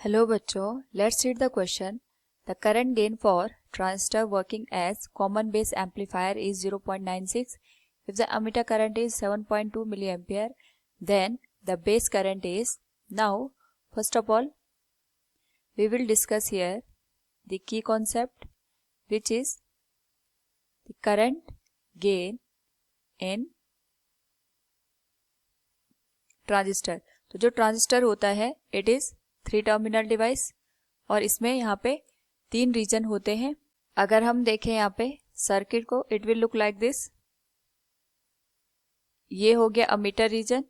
Hello बच्चों, let's read the question. The current gain for transistor working as common base amplifier is 0.96. If the emitter current is 7.2 milliampere, then the base current is. Now, first of all, we will discuss here the key concept, which is the current gain in transistor. तो जो transistor होता है it is 3 terminal device और इसमें यहाँ पे 3 reason होते हैं. अगर हम देखें यहाँ पे सर्किट को, it will look like this. ये हो गया अमीटर रीजन,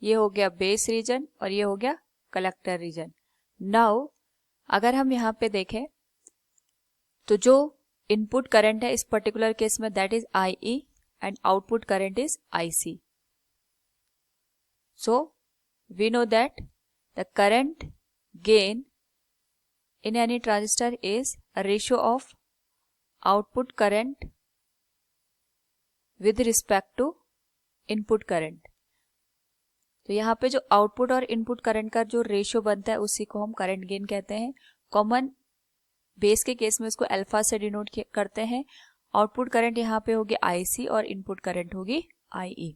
ये हो गया बेस रीजन और ये हो गया कलेक्टर रीजन. नाउ अगर हम यहाँ पे देखें तो जो इनपुट करंट है इस पर्टिकुलर केस में that is IE and output current is IC. So we know that the current gain in any transistor is a ratio of output current with respect to input current. तो यहाँ पे जो output और input current का जो ratio बनता है उसी को हम करंट गेन कहते हैं. कॉमन बेस के केस में इसको अल्फा से डिनोट करते हैं. आउटपुट करंट यहाँ पे होगी IC और इनपुट करंट होगी IE.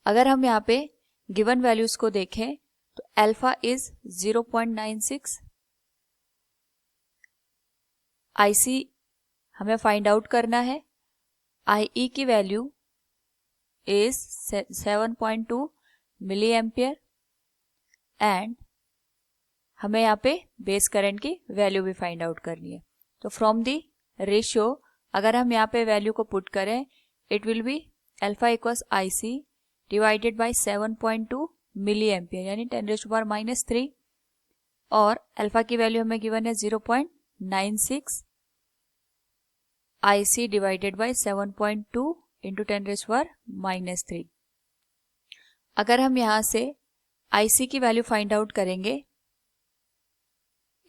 अगर हम यहाँ पे गिवन वैल्यूज को देखें तो अल्फा इज 0.96, IC हमें फाइंड आउट करना है, IE की value is 7.2 milli ampere and हमें यहाँ पे बेस करंट की वैल्यू भी फाइंड आउट करनी है. तो फ्रॉम दी रेशियो अगर हम यहाँ पे वैल्यू को पुट करें it will be alpha equals IC divided by 7.2 milli ampere यानी 10⁻³ और अल्फा की वैल्यू हमें गिवन है 0.96 IC डिवाइडेड बाई 7.2 इंटू 10⁻³ अगर हम यहाँ से IC की वैल्यू फाइंड आउट करेंगे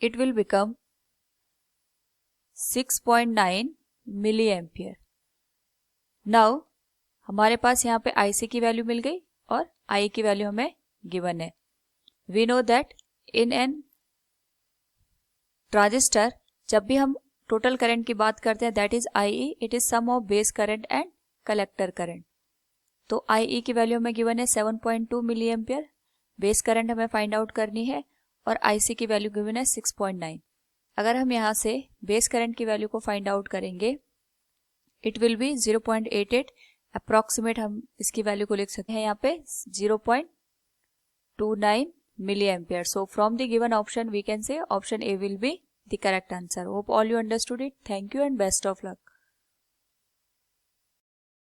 it will become 6.9 milli ampere. Now हमारे पास यहाँ पे IC की वैल्यू मिल गई और I की वैल्यू हमें गिवन है. We know that in an transistor जब भी हम टोटल करंट की बात करते हैं that is IE, it is sum of base current and collector current. तो IE की वैल्यू हमें गिवन है 7.2 मिली एम्पियर, बेस करंट हमें फाइंड आउट करनी है और IC की वैल्यू गिवन है 6.9. अगर हम यहाँ से बेस करंट की वैल्यू को फाइंड आउट करेंगे इट विल बी 0.88. अप्रॉक्सीमेट हम इसकी वैल्यू को लिख सकते हैं यहाँ पे 0.29 milli ampere. So from the given option we can say option A will be the correct answer. Hope all you understood it. Thank you and best of luck.